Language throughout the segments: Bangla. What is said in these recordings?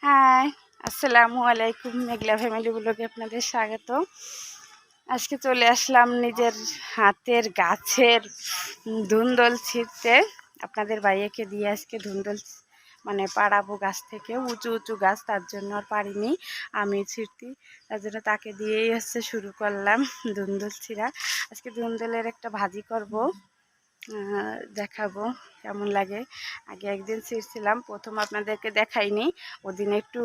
হাই, আসসালামু আলাইকুম। মেঘলা ফ্যামিলি ব্লগে আপনাদের স্বাগত। আজকে চলে আসলাম নিজের হাতের গাছের ধুন্দল ছিঁড়তে। আপনাদের ভাইয়াকে দিয়ে আজকে ধুন্দল পাড়াবো গাছ থেকে, উঁচু উঁচু গাছ, তার জন্য আর পারিনি আমি ছিঁড়তে, তার জন্য তাকে দিয়েই শুরু করলাম ধুন্দল ছিঁড়া। আজকে ধুন্দলের একটা ভাজি করব, দেখাবো কেমন লাগে। আগে একদিন ছিঁড়ছিলাম, প্রথম আপনাদেরকে দেখাইনি, ওদিন একটু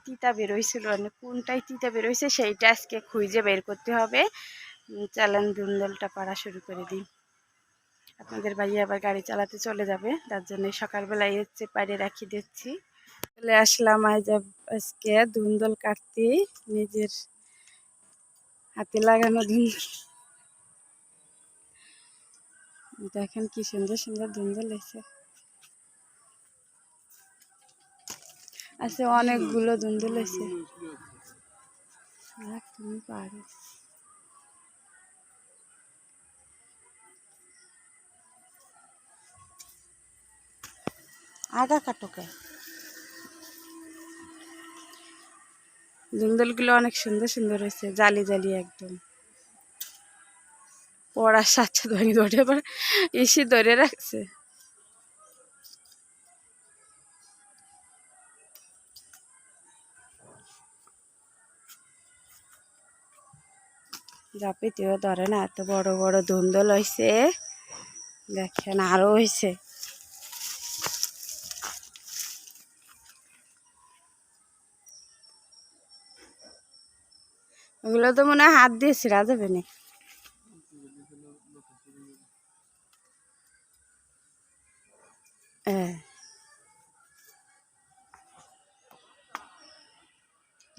তিতা বেরোইছিল, কোনটাই তিতা বেরোইছে সেইটা আজকে খুঁজে বের করতে হবে। চালান ধুন্দলটা পাড়া শুরু করে দিই। আপনাদের ভাইয়া আবার গাড়ি চালাতে চলে যাবে, তার জন্য সকালবেলায় পাড়ে রাখি দিচ্ছি। চলে আসলাম আজকে ধুন্দল কাটতে, নিজের হাতে লাগানো ধুন্দল। দেখেন কি সুন্দর সুন্দর ধুন্দল হয়েছে। অনেকগুলো ধুন্দল হয়েছে। তুমি পারো। আগা কাটোকে ধুন্দলগুলো অনেক সুন্দর সুন্দর হয়েছে, জালি জালি একদম। পড়ার সাথে ধরে ধরে এসে ধরে রাখছে। জাপিতেও ধরে না, এত বড় বড় ধুন্দল হয়েছে। দেখেন আরো হয়েছে। ওগুলো তো মনে হয় হাত দিয়ে ছিঁড়া যাবে না।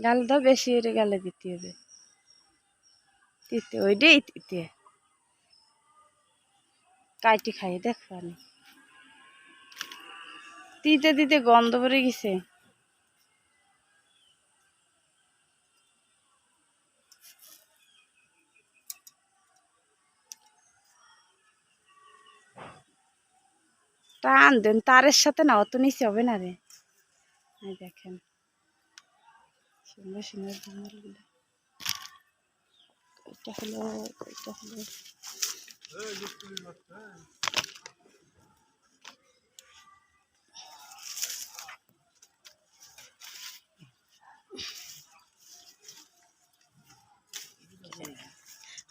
গালটা বেশি হয়ে গেলে দিতে হবে। তিতে ওইটাই তিতে কাইটি খাই দেখবানি। তিতে তিতে গন্ধ পড়ে গেছে। টান দেন, তারের সাথে না, অত নিচে হবে না রে। দেখেন সুন্দর সুন্দর ধুন্দলগুলো। এটা হলো, এটা হলো।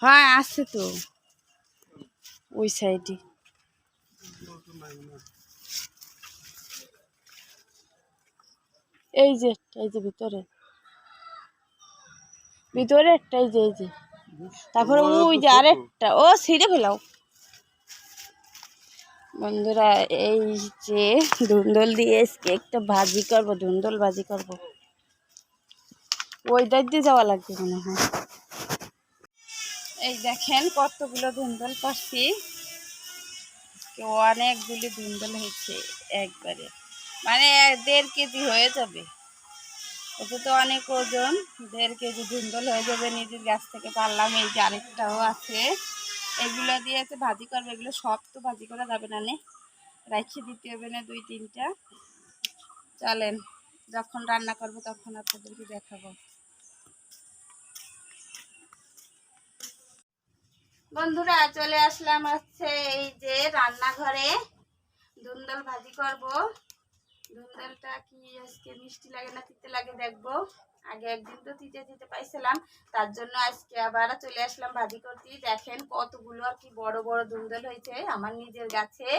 হ্যাঁ আছে তো ওই সাইডে। এই যে ভিতরে ভিতরে একটা, এই যে তারপরে ওই যে আরেকটা, ও ছিঁড়ে ফেলাও। বন্ধুরা, এই যে ধুন্দল দিয়ে একটা ভাজি করবো, ধুন্দল ভাজি করবো। ওই দাঁত দিয়ে যাওয়া লাগবে মনে হয়। এই দেখেন কতগুলো ধুন্দল পাচ্ছি, অনেকগুলি ধুন্দল হয়েছে একবারে, 1.5 কেজি হয়ে যাবে। এটা তো অনেক ওজন, 1.5 কেজি ধুন্দল হয়ে যাবে। নিজের গাছ থেকে পারলাম। এই যে আরেকটাও আছে, এগুলো দিয়ে ভাজি করবে। এগুলো সব তো ভাজি করা যাবে না, রাখি দিতে হবে না 2-3টা। চলেন, যখন রান্না করব তখন আপনাদেরকে দেখাবো। বন্ধুরা, চলে আসলাম এই যে রান্নাঘরে। ধুন্দল ভাজি করব। ধুন্দলটা কি আজকে মিষ্টি লাগে না তিতে লাগে দেখবো। আগে একদিন তো তিতে তিতে পাইছিলাম, তার জন্য আজকে আবার চলে আসলাম ভাজি করতে। দেখেন কতগুলো আর কি বড় বড় ধুন্দল হয়েছে আমার নিজের গাছে।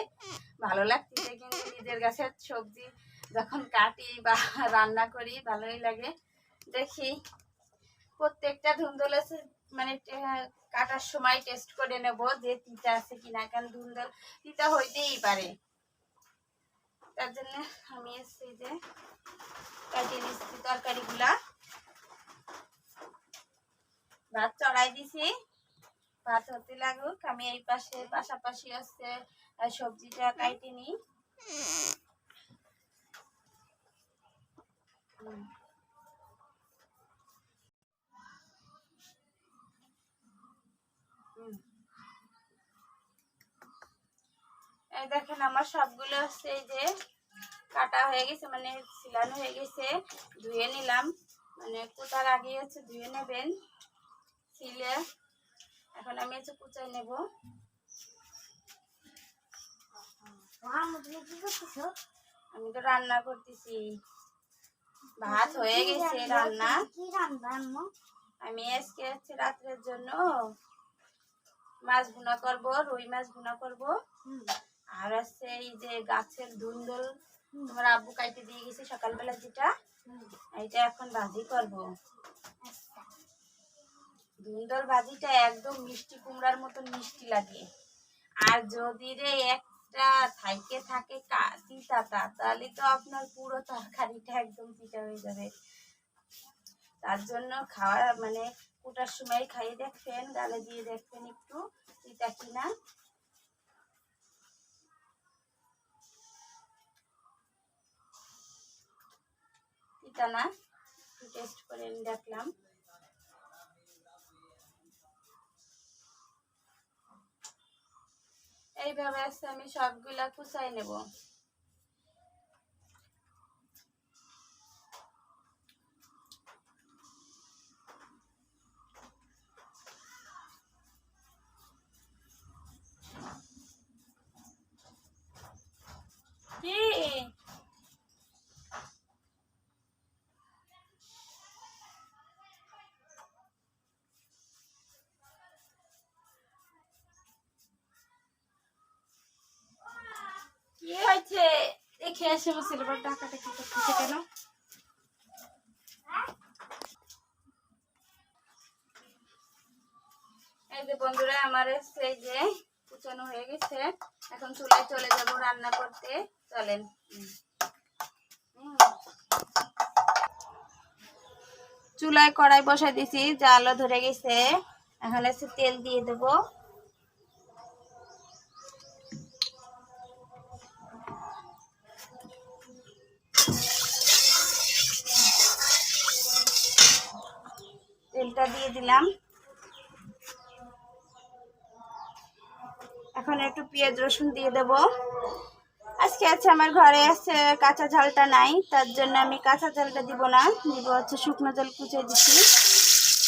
ভালো লাগতেছে, কিন্তু নিজের গাছের সবজি যখন কাটি বা রান্না করি ভালোই লাগে। দেখি প্রত্যেকটা ধুন্দল আছে কাটার সময় টেস্ট করে নেব যে তিতা আছে কিনা, কারণ ধুন্দল তিতা হইতেই পারে। তার জন্য আমি যে কাটিয়ে নিচ্ছি তরকারিগুলা। ভাত চড়াই দিছি, ভাত হতে লাগুক, আমি এই পাশাপাশি সবজিটা কাটি নিই। এই দেখেন আমার সবগুলো এই যে কাটা হয়ে গেছে, মানে ছিলানো হয়ে গেছে, ধুয়ে নিলাম। মানে কোটার আগে হচ্ছে ধুয়ে নেবেন ছিলে। এখন আমি হচ্ছে কুচাই নেব। আমি তো রান্না করতেছি, ভাত হয়ে গেছে রান্না। আমি আজকে হচ্ছে রাত্রের জন্য মাছ ভুনা করব, রুই মাছ ভুনা করব। আর আছে এই যে গাছের ধুন্দল, তোমার আব্বু কাইতে দিয়ে গেছে সকালবেলা, যেটা এইটা এখন ভাজি করব। ধুন্দল ভাজিটা একদম মিষ্টি কুমড়ার মতন মিষ্টি লাগে। আর যদি রে একটা থাইকে থাকে তিতাটা, তাহলে তো আপনার পুরো তরকারিটা একদম তিতা হয়ে যাবে। তার জন্য খাওয়া মানে কুটার সময় খাইয়ে দেখবেন, গালে দিয়ে দেখবেন একটু তিতা কিনা। তিতা না, একটু টেস্ট করে দেখলাম। এইভাবে আছে আমি সবগুলা কুচাই নেব। কি কি হয়েছে দেখে আসে আমার ছেলেবার টাকাটা কি করতেছে কেন? এই যে বন্ধুরা, আমার এই যে কুচানো হয়ে গেছে। এখন চুলায় চলে যাব রান্না করতে, চলেন। চুলায় কড়াই বসাই দিছি, জালও ধরে গেছে। এখন এসে তেল দিয়ে দেব। তেলটা দিয়ে দিলাম। এখন একটু পেঁয়াজ রসুন দিয়ে দেব। আজকে আছে আমার ঘরে আছে কাঁচা ঝালটা নাই, তার জন্য আমি কাঁচা ঝালটা দিব না, দিব হচ্ছে শুকনো জল কুচিয়ে দিচ্ছি।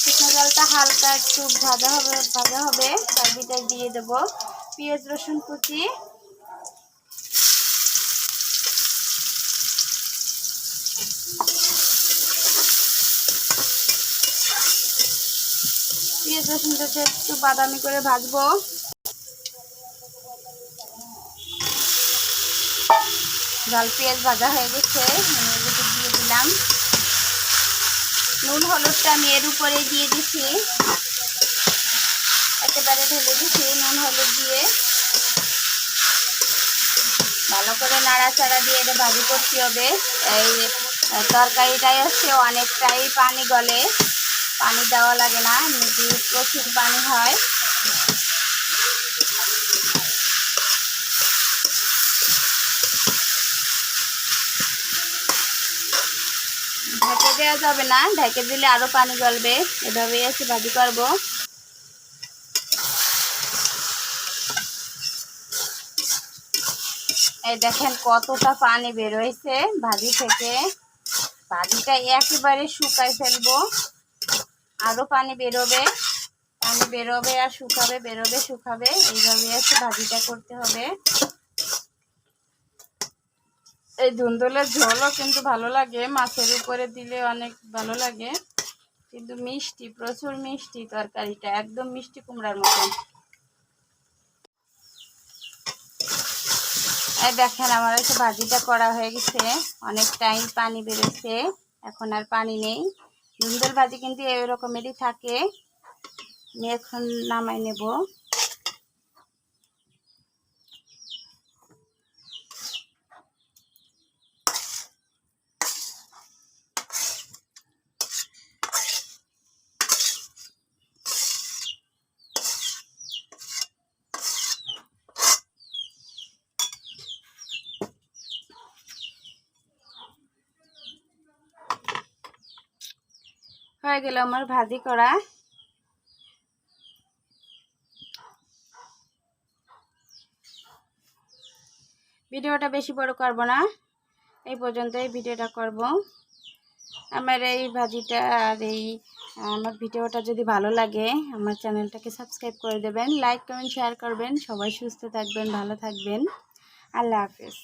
শুকনো জলটা হালকা একটু ভাজা হবে তার ভিতরে দিয়ে দেব পেঁয়াজ রসুন কুচি। পেঁয়াজ রসুনটাকে একটু বাদামি করে ভাজবো। ঝাল পেঁয়াজ ভাজা হয়ে গেছে, দিয়ে দিলাম। নুন হলুদটা আমি এর উপরে দিয়ে দিচ্ছি, একেবারে ঢেলে দিচ্ছি নুন হলুদ দিয়ে। ভালো করে নাড়াচাড়া দিয়ে এটা ভাজি করতে হবে। এই তরকারিটাই হচ্ছে অনেকটাই পানি গলে, পানি দেওয়া লাগে না, এমনিতে প্রচুর পানি হয়। ঢেকে দেওয়া যাবে না, ঢেকে দিলে আরো পানি গলবে। এভাবেই আছে ভাজি করব। এই দেখেন কতটা পানি বের হয়েছে ভাজি থেকে। ভাজিটা একেবারে শুকাই ফেলবো, আরো পানি বেরোবে, পানি বেরোবে আর শুকাবে, বেরোবে শুকাবে, এইভাবে আছে ভাজিটা করতে হবে। এই ধুন্দলের ঝোলও কিন্তু ভালো লাগে, মাছের উপরে দিলে অনেক ভালো লাগে। কিন্তু মিষ্টি, প্রচুর মিষ্টি তরকারিটা, একদম মিষ্টি কুমড়ার মতন। এই দেখেন আমার হচ্ছে ভাজিটা করা হয়ে গেছে, অনেক টাইম পানি বেরোচ্ছে, এখন আর পানি নেই। ধুন্দল ভাজি কিন্তু এরকমেরই থাকে। আমি এখন নামাই নেব। হয়ে গেল আমার ভাজি করা। ভিডিওটা বেশি বড় করব না, এই পর্যন্তই ভিডিওটা করব। আমার এই ভাজিটা আর আমার ভিডিওটা যদি ভালো লাগে আমার চ্যানেলটাকে সাবস্ক্রাইব করে দেবেন, লাইক কমেন্ট শেয়ার করবেন। সবাই সুস্থ থাকবেন, ভালো থাকবেন। আল্লাহ হাফেজ।